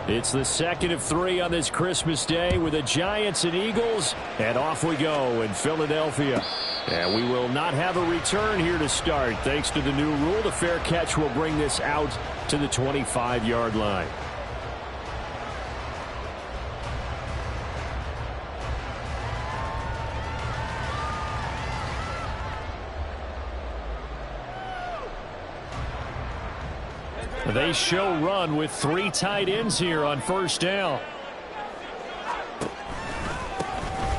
It's the second of 3 on this Christmas Day with the Giants and Eagles. And off we go in Philadelphia. And we will not have a return here to start. Thanks to the new rule, the fair catch will bring this out to the 25-yard line. They show run with 3 tight ends here on first down.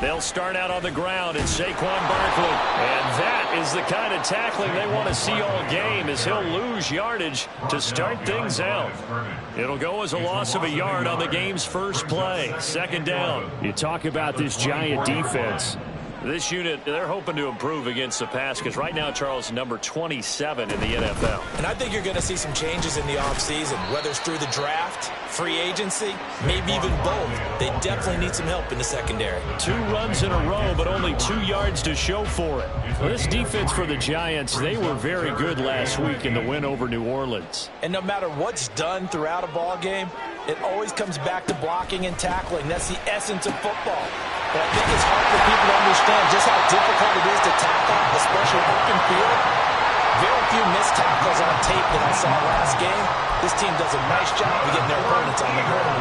They'll start out on the ground at Saquon Barkley. And that is the kind of tackling they want to see all game, as he'll lose yardage to start things out. It'll go as a loss of a yard on the game's first play. Second down. You talk about this Giant defense. This unit, they're hoping to improve against the pass because right now, Charles, number 27 in the NFL. And I think you're going to see some changes in the offseason, whether it's through the draft, free agency, maybe even both. They definitely need some help in the secondary. 2 runs in a row, but only 2 yards to show for it. Well, this defense for the Giants, they were very good last week in the win over New Orleans. And no matter what's done throughout a ball game, it always comes back to blocking and tackling. That's the essence of football. But I think it's hard for people to understand just how difficult it is to tackle, especially open field. Very few missed tackles on tape that I saw last game. This team does a nice job of getting their opponents on the ground.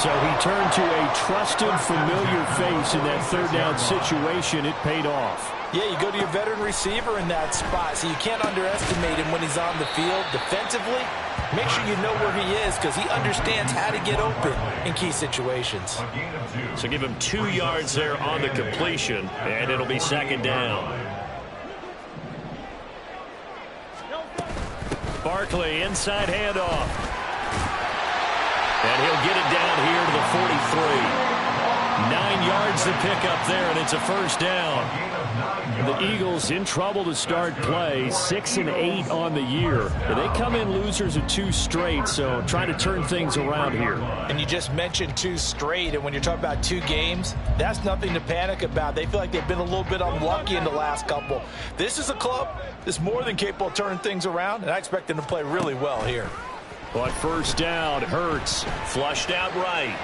So he turned to a trusted, familiar face in that third down situation. It paid off. Yeah, you go to your veteran receiver in that spot, so you can't underestimate him when he's on the field. Defensively, make sure you know where he is because he understands how to get open in key situations. So give him 2 yards there on the completion, and it'll be second down. Barkley, inside handoff. And he'll get it down here to the 43. 9 yards to pick up there, and it's a first down. The Eagles in trouble to start play, 6-8 on the year. They come in losers of 2 straight, so trying to turn things around here. And you just mentioned 2 straight, and when you're talking about 2 games, that's nothing to panic about. They feel like they've been a little bit unlucky in the last couple. This is a club that's more than capable of turning things around, and I expect them to play really well here. But first down, Hurts flushed out right.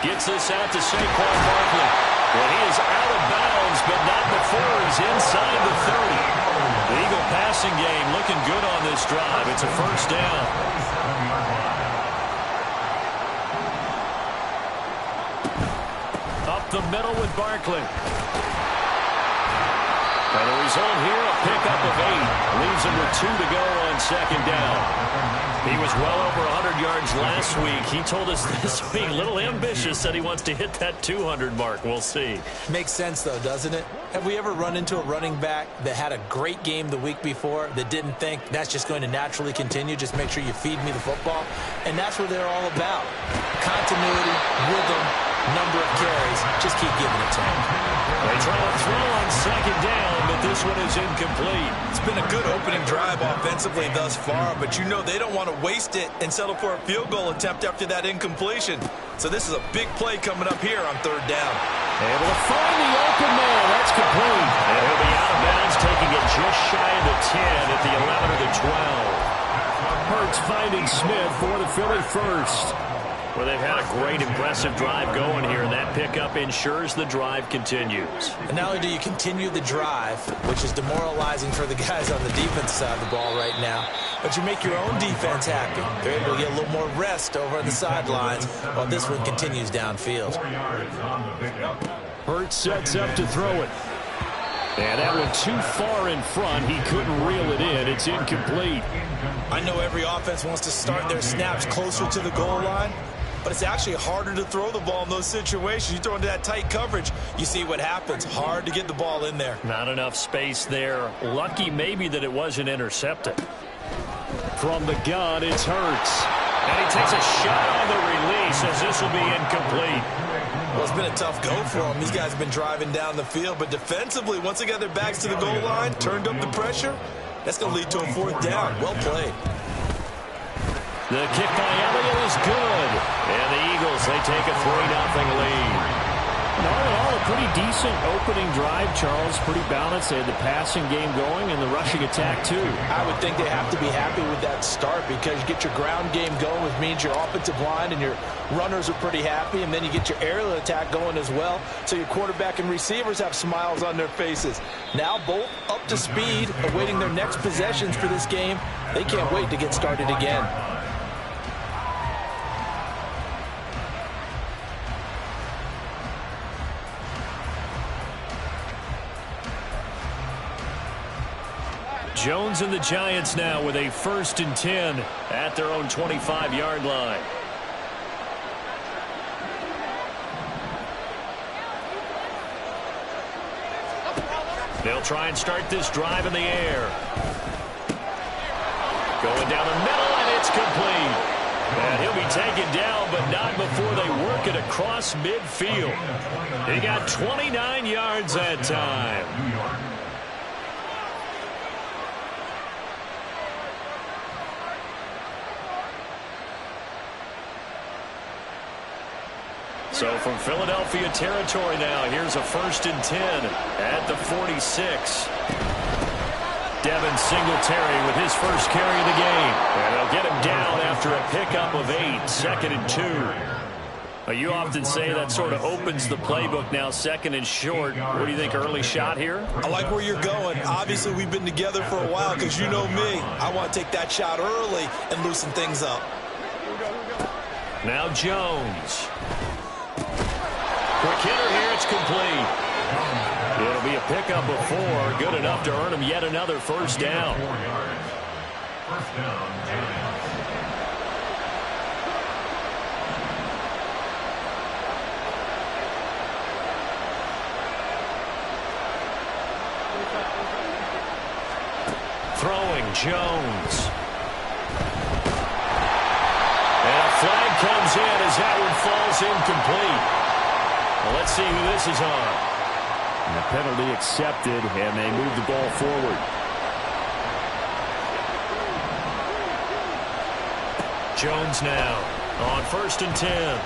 Gets this out to Saquon Barkley. Well, he is out of bounds, but not before he's inside the 30. The Eagle passing game looking good on this drive. It's a first down. Up the middle with Barkley. And the result here, a pickup of 8. Leaves him with 2 to go on second down. He was well over 100 yards last week. He told us this week, a little ambitious, said he wants to hit that 200 mark. We'll see. Makes sense, though, doesn't it? Have we ever run into a running back that had a great game the week before that didn't think that's just going to naturally continue? Just make sure you feed me the football. And that's what they're all about. Continuity, rhythm, number of carries. Just keep giving it to him. They try to throw on second down, but this one is incomplete. It's been a good opening drive offensively thus far, but you know they don't want to waste it and settle for a field goal attempt after that incompletion. So this is a big play coming up here on third down. Able to find the open man. That's complete. And he'll be out of bounds, taking it just shy of the 10 at the 11 or the 12. Hurts finding Smith for the Philly first. Well, they've had a great, impressive drive going here, and that pickup ensures the drive continues. And not only do you continue the drive, which is demoralizing for the guys on the defense side of the ball right now, but you make your own defense happy. They're able to get a little more rest over on the sidelines while this one continues downfield. Hurts sets up to throw it. And that one too far in front. He couldn't reel it in. It's incomplete. I know every offense wants to start their snaps closer to the goal line, but it's actually harder to throw the ball in those situations. You throw into that tight coverage, you see what happens. Hard to get the ball in there. Not enough space there. Lucky maybe that it wasn't intercepted. From the gun, it's Hurts. And he takes a shot on the release as this will be incomplete. Well, it's been a tough go for them. These guys have been driving down the field, but defensively, once they got their backs to the goal line, turned up the pressure, that's going to lead to a fourth down. Well played. The kick by Elliott is good. And the Eagles, they take a 3-0 lead. And all in all, a pretty decent opening drive, Charles. Pretty balanced. They had the passing game going and the rushing attack, too. I would think they have to be happy with that start because you get your ground game going, which means your offensive line and your runners are pretty happy, and then you get your aerial attack going as well, so your quarterback and receivers have smiles on their faces. Now both up to speed, awaiting their next possessions for this game. They can't wait to get started again. Jones and the Giants now with a 1st and 10 at their own 25-yard line. They'll try and start this drive in the air. Going down the middle, and it's complete. And he'll be taken down, but not before they work it across midfield. He got 29 yards that time. So from Philadelphia territory now, here's a 1st and 10 at the 46. Devin Singletary with his first carry of the game. And they'll get him down after a pickup of 8, 2nd and 2. You often say that sort of opens the playbook now, 2nd and short. What do you think, early shot here? I like where you're going. Obviously, we've been together for a while because you know me. I want to take that shot early and loosen things up. Now Jones. Quick hitter here, it's complete. It'll be a pickup of 4, good enough to earn him yet another 1st down. Throwing Jones. And a flag comes in as that one falls incomplete. Well, let's see who this is on. And the penalty accepted, and they move the ball forward. Jones now on 1st and 10.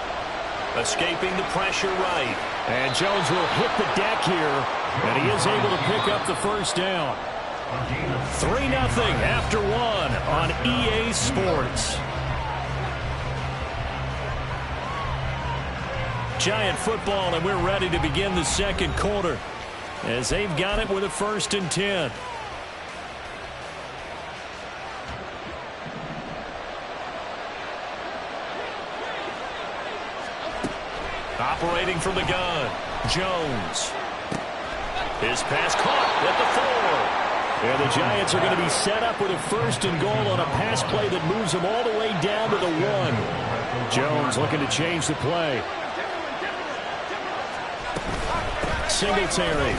Escaping the pressure right. And Jones will hit the deck here, and he is able to pick up the 1st down. 3-0 after 1 on EA Sports. Giant football, and we're ready to begin the 2nd quarter as they've got it with a 1st and 10. Operating from the gun, Jones. His pass caught at the 4. And the Giants are going to be set up with a 1st and goal on a pass play that moves them all the way down to the 1. Jones looking to change the play. Singletary.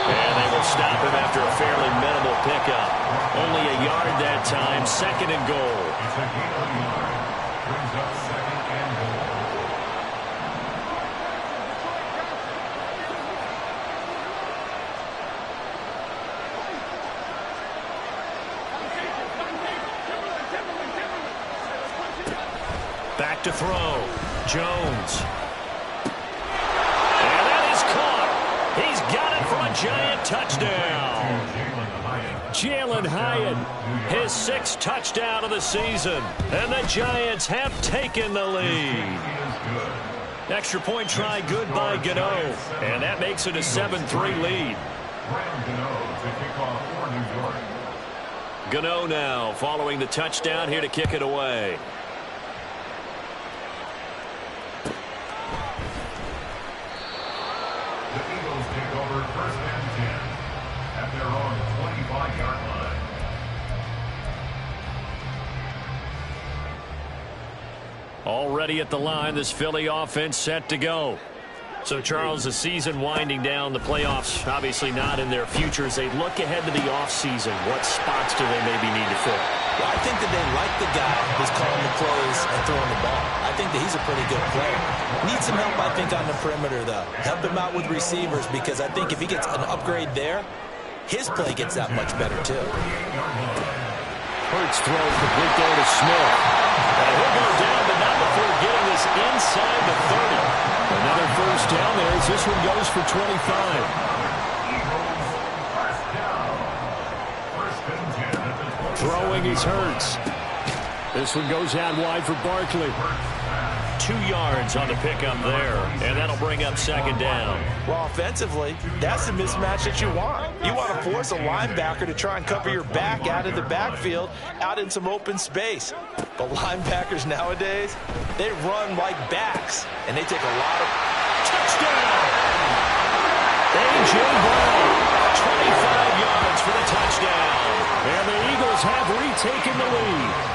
And they will stop him after a fairly minimal pickup. Only a yard that time, 2nd and goal. Back to throw. Jones. He's got it for a Giant touchdown. Jalen Hyatt, his 6th touchdown of the season. And the Giants have taken the lead. Extra point try good by Gano. And that makes it a 7-3 lead. Gano now following the touchdown here to kick it away. Already at the line, this Philly offense set to go. So, Charles, the season winding down, the playoffs obviously not in their future. As they look ahead to the offseason, what spots do they maybe need to fill? Well, I think that they like the guy who's calling the plays and throwing the ball. I think that he's a pretty good player. Needs some help, I think, on the perimeter, though. Help him out with receivers, because I think if he gets an upgrade there, his play gets that much better, too. Hurts throws complete there to Smith. And he'll go down, but not before getting this inside the 30. one goes for 25. Throwing is Hurts. This one goes out wide for Barkley. 2 yards on the pickup there, and that'll bring up second down. Well, offensively, that's the mismatch that you want. You want to force a linebacker to try and cover your back out of the backfield, out in some open space. But linebackers nowadays, they run like backs, and they take a lot of... Touchdown! A.J. Brown, 25 yards for the touchdown. And the Eagles have retaken the lead.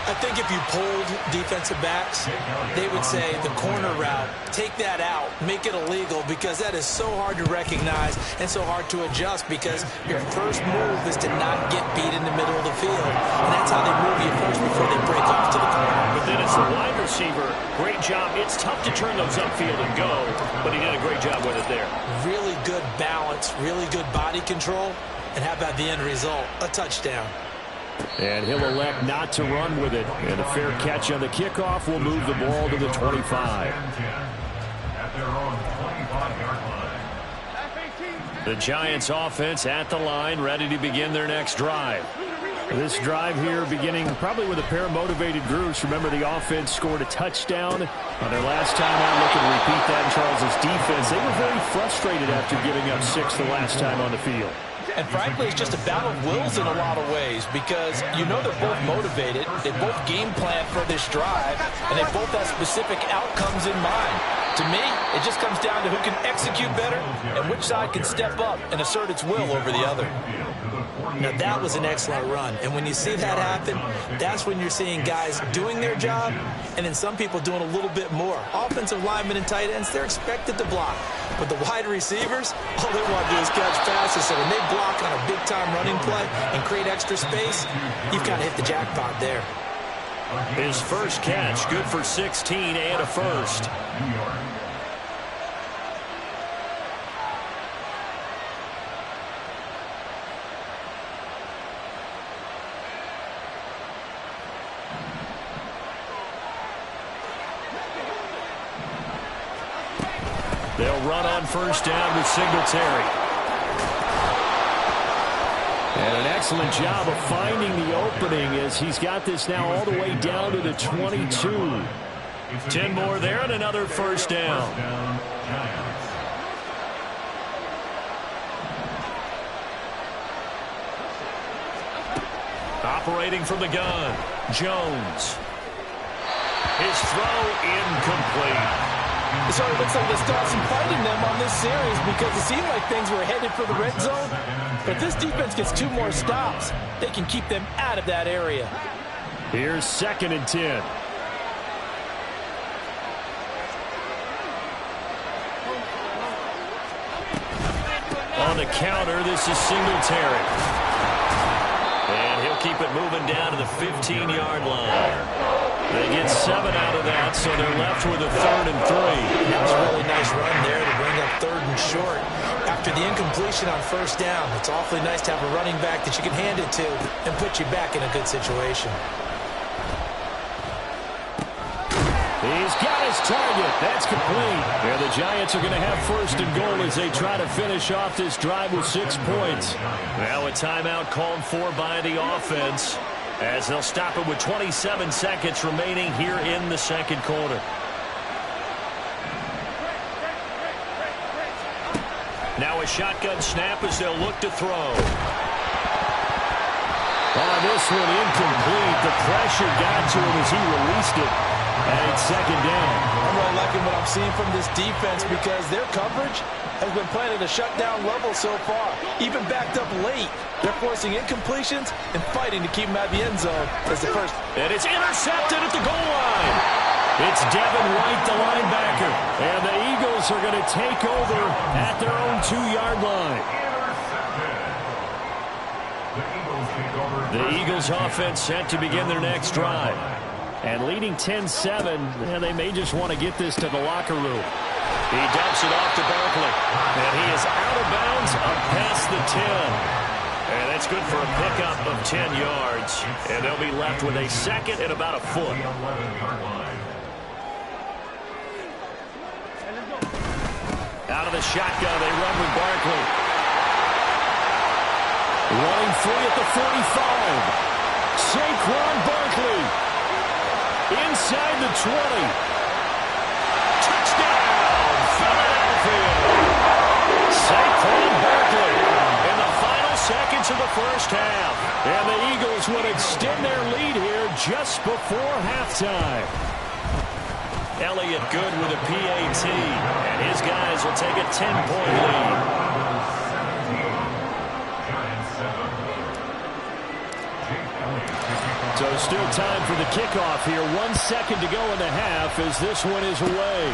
I think if you polled defensive backs, they would say the corner route, take that out, make it illegal, because that is so hard to recognize and so hard to adjust, because your first move is to not get beat in the middle of the field. And that's how they move you first before they break off to the corner. But then it's the wide receiver. Great job. It's tough to turn those upfield and go, but he did a great job with it there. Really good balance, really good body control. And how about the end result? A touchdown. And he'll elect not to run with it. And a fair catch on the kickoff will move the ball to the 25. The Giants offense at the line, ready to begin their next drive. This drive here beginning probably with a pair of motivated groups. Remember, the offense scored a touchdown on their last time out. Looking to repeat that in Charles' defense. They were very frustrated after giving up 6 the last time on the field. And frankly, it's just a battle of wills in a lot of ways, because you know they're both motivated, they both game plan for this drive, and they both have specific outcomes in mind. To me, it just comes down to who can execute better and which side can step up and assert its will over the other. Now, that was an excellent run. And when you see that happen, that's when you're seeing guys doing their job and then some people doing a little bit more. Offensive linemen and tight ends, they're expected to block. But the wide receivers, all they want to do is catch passes. So when they block on a big-time running play and create extra space, you've got to hit the jackpot there. His first catch, good for 16 and a first. They'll run on first down with Singletary. And an excellent job of finding the opening as he's got this now all the way down to the 22. 10 more there and another first down. Operating from the gun, Jones. His throw incomplete. So it looks like they start some fighting them on this series, because it seemed like things were headed for the red zone. But this defense gets 2 more stops. They can keep them out of that area. Here's 2nd and 10. On the counter, this is Singletary. And he'll keep it moving down to the 15-yard line. They get 7 out of that, so they're left with a 3rd and 3. That was a really nice run there to bring up 3rd and short. After the incompletion on first down, it's awfully nice to have a running back that you can hand it to and put you back in a good situation. He's got his target. That's complete. And the Giants are going to have 1st and goal as they try to finish off this drive with 6 points. Now a timeout called for by the offense, as they'll stop it with 27 seconds remaining here in the 2nd quarter. Now a shotgun snap as they'll look to throw. On this one, incomplete. The pressure got to him as he released it. And it's 2nd down. I'm really liking what I'm seeing from this defense, because their coverage has been playing at a shutdown level so far. Even backed up late, they're forcing incompletions and fighting to keep them out of the end zone as the first. And it's intercepted at the goal line. It's Devin White, the linebacker. And the Eagles are going to take over at their own 2-yard line. The Eagles offense set to begin their next drive. And leading 10-7, they may just want to get this to the locker room. He dumps it off to Barkley. And he is out of bounds up past the 10. And that's good for a pickup of 10 yards. And they'll be left with a 2nd and about a foot. Out of the shotgun, they run with Barkley. Running free at the 45. Saquon Barkley. Inside the 20. Touchdown, Philadelphia. Saquon Barkley in the final seconds of the first half. And the Eagles would extend their lead here just before halftime. Elliott good with a PAT, and his guys will take a 10-point lead. So still time for the kickoff here. 1 second to go in the half as this one is away.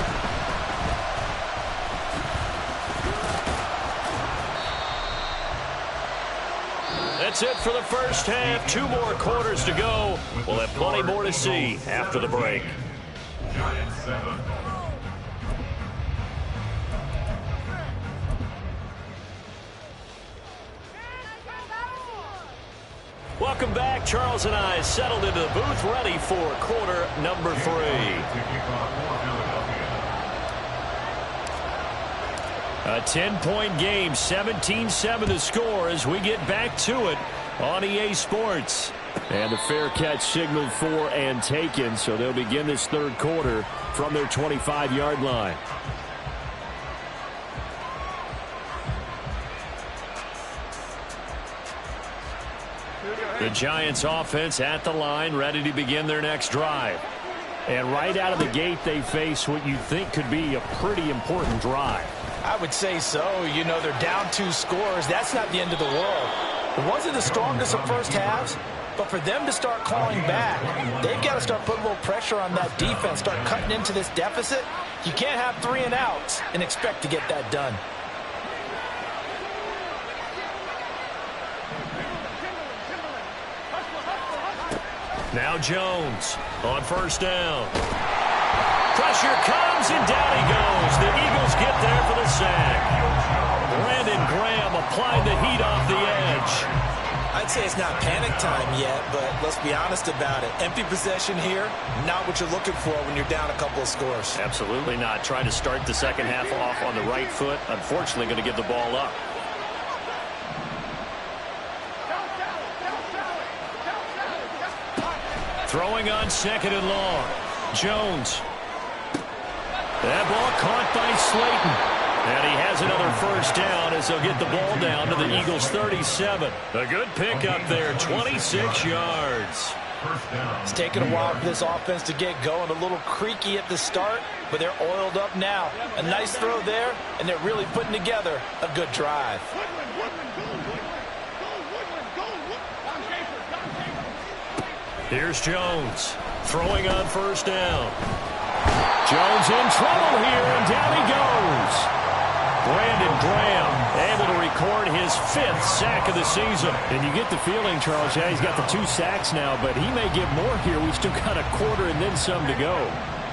That's it for the first half. 2 more quarters to go. We'll have plenty more to see after the break. Welcome back. Charles and I settled into the booth, ready for quarter number 3. A 10-point game, 17-7 the score as we get back to it on EA Sports. And the fair catch signaled for and taken, so they'll begin this third quarter from their 25-yard line. The Giants offense at the line, ready to begin their next drive. And right out of the gate, they face what you think could be a pretty important drive. I would say so. You know, they're down 2 scores. That's not the end of the world. It wasn't the strongest of first halves, but for them to start clawing back, they've got to start putting a little pressure on that defense, start cutting into this deficit. You can't have 3 and outs and expect to get that done. Now Jones on first down. Pressure comes, and down he goes. The Eagles get there for the sack. Brandon Graham applied the heat off the edge. I'd say it's not panic time yet, but let's be honest about it. Empty possession here, not what you're looking for when you're down a couple of scores. Absolutely not. Trying to start the second half off on the right foot. Unfortunately, going to give the ball up. Throwing on second and long. Jones. That ball caught by Slayton. And he has another first down as they'll get the ball down to the Eagles' 37. A good pickup there, 26 yards. It's taken a while for this offense to get going. A little creaky at the start, but they're oiled up now. A nice throw there, and they're really putting together a good drive. Here's Jones throwing on first down. Jones in trouble here, and down he goes. Brandon Graham able to record his 5th sack of the season. And you get the feeling, Charles, yeah, he's got the 2 sacks now, but he may get more here. We've still got a quarter and then some to go.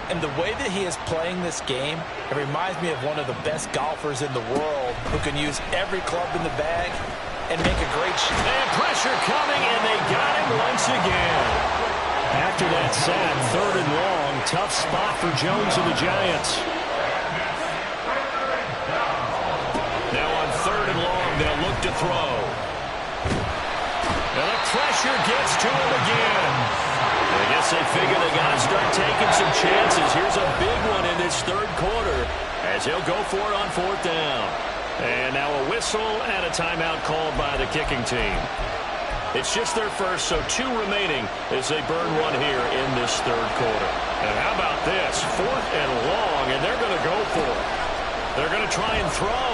And the way that he is playing this game, it reminds me of one of the best golfers in the world who can use every club in the bag and make a great shot. And pressure coming, and they got him once again. After that sack, 3rd and long, tough spot for Jones and the Giants. Now on 3rd and long, they'll look to throw. And the pressure gets to him again. I guess they figure they got to start taking some chances. Here's a big one in this third quarter as he'll go for it on 4th down. And now a whistle and a timeout called by the kicking team. It's just their first, so 2 remaining as they burn one here in this third quarter. And how about this? 4th and long, and they're going to go for it. They're going to try and throw.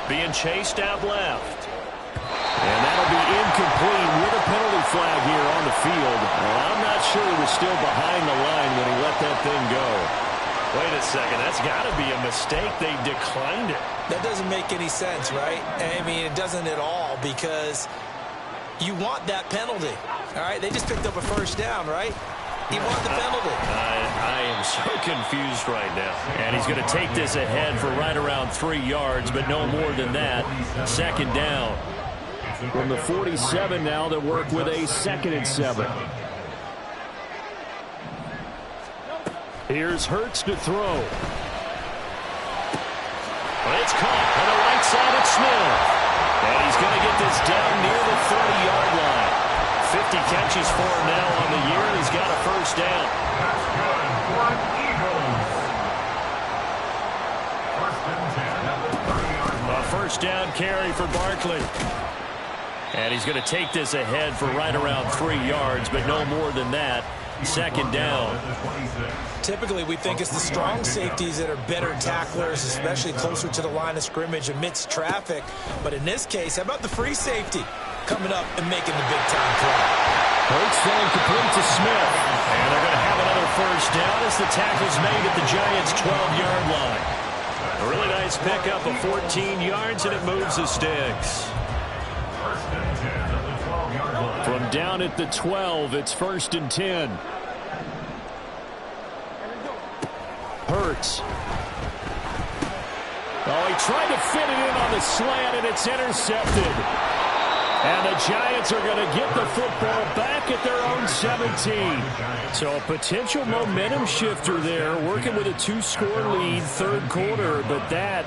Being chased out left. And that'll be incomplete with a penalty flag here on the field. Well, I'm not sure he was still behind the line when he let that thing go. Wait a second, that's got to be a mistake. They declined it. That doesn't make any sense, right? I mean, it doesn't at all, because you want that penalty. All right, they just picked up a first down, right? You want the penalty. I am so confused right now. And he's going to take this ahead for right around 3 yards, but no more than that. 2nd down. From the 47 now, they work with a 2nd and 7. Here's Hurts to throw. It's caught on the right side of Smith. And he's going to get this down near the 30-yard line. 50 catches for him now on the year, and he's got a first down. That's good for an Eagles. A first down carry for Barkley. And he's going to take this ahead for right around 3 yards, but no more than that. Second down. Typically, we think it's the strong safeties that are better tacklers, especially closer to the line of scrimmage amidst traffic. But in this case, how about the free safety coming up and making the big-time play? Hurts throwing complete to Smith. And they're going to have another first down as the tackle's made at the Giants' 12-yard line. A really nice pickup of 14 yards, and it moves the sticks. From down at the 12, it's 1st and 10. Hurts. Oh, he tried to fit it in on the slant, and it's intercepted. And the Giants are going to get the football back at their own 17. So a potential momentum shifter there, working with a 2-score lead, third quarter, but that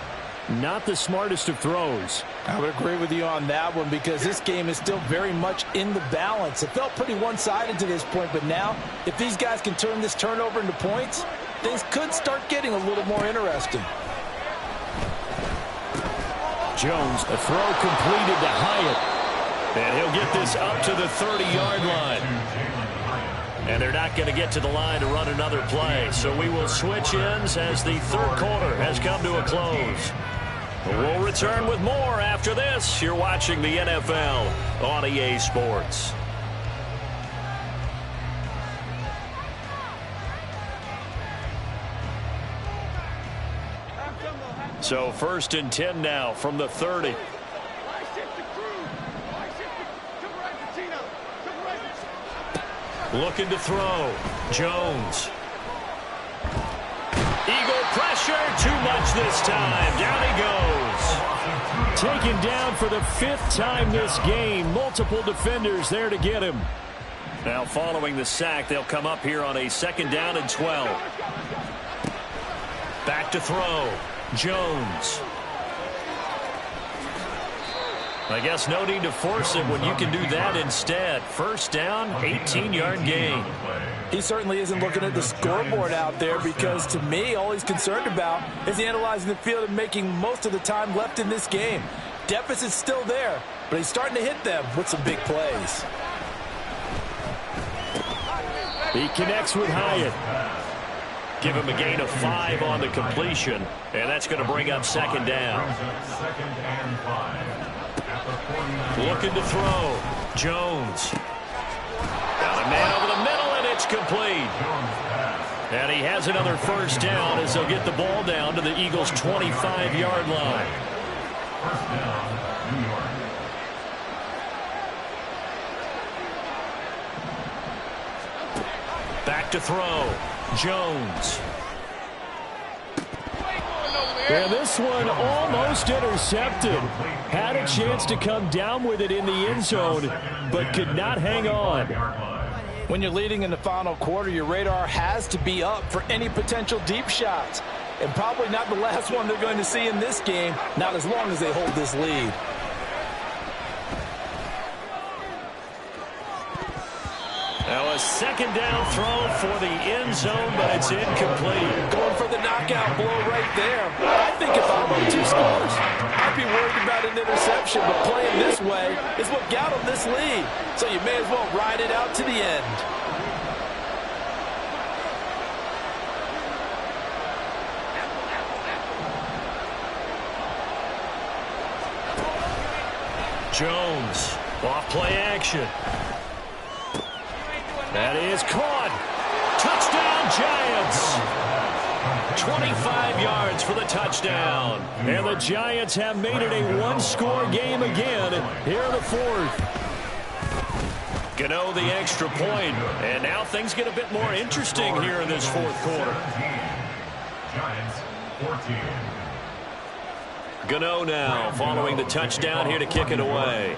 not the smartest of throws. I would agree with you on that one because this game is still very much in the balance. It felt pretty one-sided to this point, but now if these guys can turn this turnover into points, things could start getting a little more interesting. Jones, a throw completed to Hyatt. And he'll get this up to the 30-yard line. And they're not going to get to the line to run another play. So we will switch ends as the third quarter has come to a close. We'll return with more after this. You're watching the NFL on EA Sports. So 1st and 10 now from the 30. Looking to throw. Jones. Eagle pressure. Too much this time. Down he goes. Taken down for the 5th time this game. Multiple defenders there to get him. Now following the sack, they'll come up here on a 2nd down and 12. Back to throw. Jones. I guess no need to force it when you can do that instead. First down, 18-yard gain. He certainly isn't looking at the scoreboard out there because, to me, all he's concerned about is analyzing the field and making most of the time left in this game. Deficit's still there, but he's starting to hit them with some big plays. He connects with Hyatt. Give him a gain of 5 on the completion, and that's going to bring up 2nd down. Looking to throw. Jones. Got a man over the middle, and it's complete. And he has another first down as they'll get the ball down to the Eagles' 25-yard line. Back to throw. Jones. Yeah, this one almost intercepted. Had a chance to come down with it in the end zone, but could not hang on. When you're leading in the final quarter, your radar has to be up for any potential deep shots. And probably not the last one they're going to see in this game, not as long as they hold this lead. Now a 2nd down throw for the end zone, but it's incomplete. Going for the knockout blow right there. I think if I'm up 2 scores, I'd be worried about an interception, but playing this way is what got them this lead. So you may as well ride it out to the end. Jones, off play action. That is caught. Touchdown, Giants. 25 yards for the touchdown. And the Giants have made it a 1-score game again here in the 4th. Gano the extra point. And now things get a bit more interesting here in this 4th quarter. Giants 14. Gano now following the touchdown here to kick it away.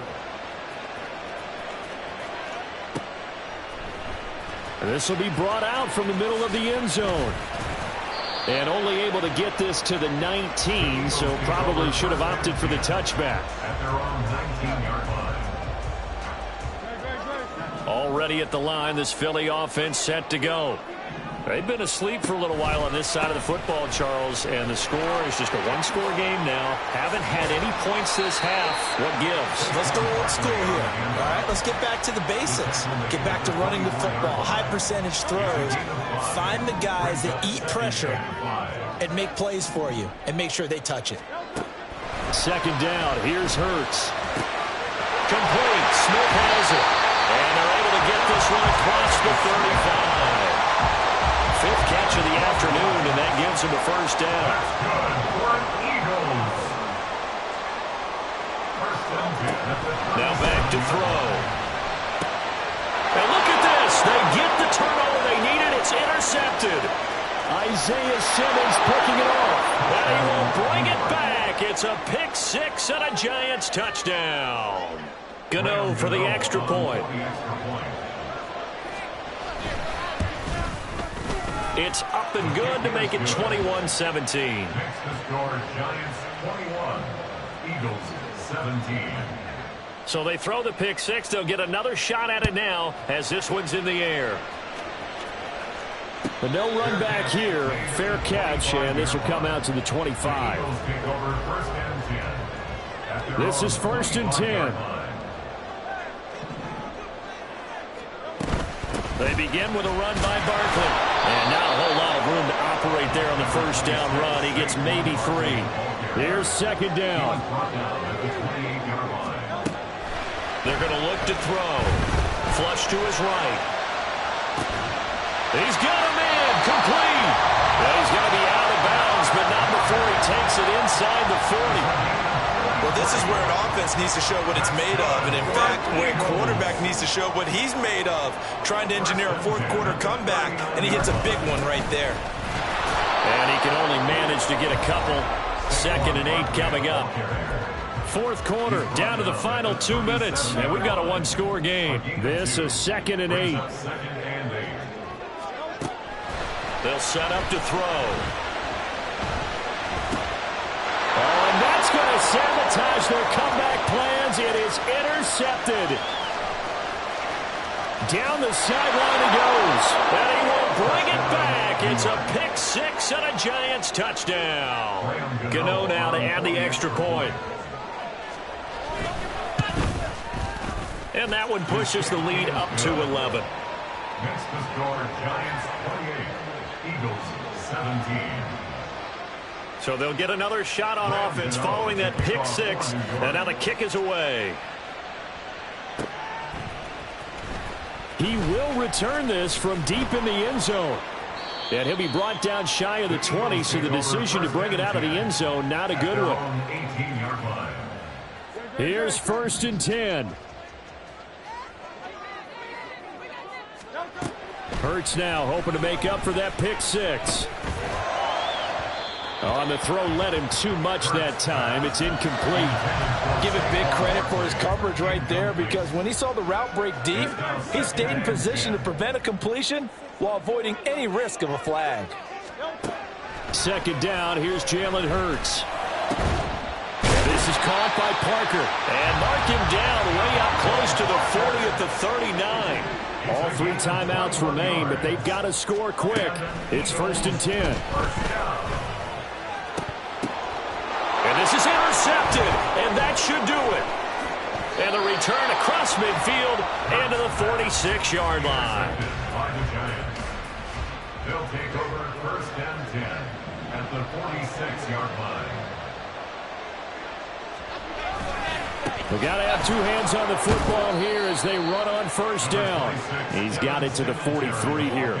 This will be brought out from the middle of the end zone. And only able to get this to the 19, so probably should have opted for the touchback. At their own 19-yard line. Already at the line, this Philly offense set to go. They've been asleep for a little while on this side of the football, Charles, and the score is just a one-score game now. Haven't had any points this half. What gives? Let's go old school here. All right, let's get back to the basics. Get back to running the football, high percentage throws. Find the guys that eat pressure and make plays for you and make sure they touch it. Second down, here's Hurts. Complete, Smith has it. And they're able to get this one across the 35. Fifth catch of the afternoon, and that gives him a first down. Good for an Eagles. First and 10. Now back to throw. And look at this. They get the turnover they needed. It's intercepted. Isaiah Simmons picking it off. And he will bring it back. It's a pick six and a Giants touchdown. Gano for the extra point. It's up and good to make it 21-17. Next to score, Giants 21, Eagles 17. So they throw the pick six. They'll get another shot at it now as this one's in the air. But no run back here. Fair catch, and this will come out to the 25. Eagles take over first and 10. This is first and 10. They begin with a run by Barkley. And not a whole lot of room to operate there on the first down run. He gets maybe 3. Here's second down. They're going to look to throw. Flush to his right. He's got a man. Complete. Well, he's going to be out of bounds, but not before he takes it inside the 40. Well, this is where an offense needs to show what it's made of, and in fact, where a quarterback needs to show what he's made of, trying to engineer a fourth-quarter comeback, and he hits a big one right there. And he can only manage to get a couple. Second and 8 coming up. Fourth quarter, down to the final 2 minutes, and we've got a one-score game. This is second and 8. They'll set up to throw. Oh, and that's going to sabotage their comeback plans. It is intercepted. Down the sideline he goes. And he will bring it back. It's a pick six and a Giants touchdown. Gano now to add the extra point. And that one pushes the lead up to 11. Next to score, Giants 28, Eagles 17. So they'll get another shot on offense following that pick six. And now the kick is away. He will return this from deep in the end zone. And he'll be brought down shy of the 20, so the decision to bring it out of the end zone, not a good one. Here's first and 10. Hurts now hoping to make up for that pick six. On the throw, led him too much that time. It's incomplete. Give it big credit for his coverage right there, because when he saw the route break deep, he stayed in position to prevent a completion while avoiding any risk of a flag. Second down, here's Jalen Hurts. This is caught by Parker. And mark him down way up close to the 40 at the 39. All 3 timeouts remain, but they've got to score quick. It's first and 10. And this is intercepted, and that should do it. And the return across midfield and to the 46-yard line. By the Giants. They'll take over first and 10 at the 46-yard line. We got to have 2 hands on the football here as they run on first down. He's got it to the 43 here.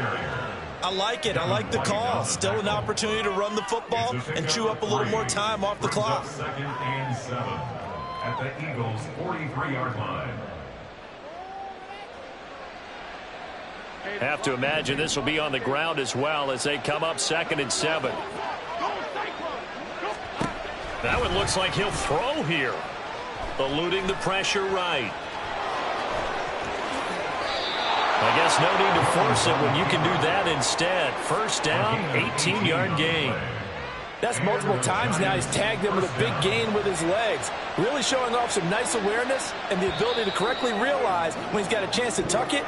I like it. I like the call. Still an opportunity to run the football and chew up a little more time off the clock. Second and 7 at the Eagles' 43-yard line. Have to imagine this will be on the ground as well as they come up second and 7. That one looks like he'll throw here. Eluding the pressure right. I guess no need to force it when you can do that instead. First down, 18-yard gain. That's multiple times now he's tagged him with a big gain with his legs. Really showing off some nice awareness and the ability to correctly realize when he's got a chance to tuck it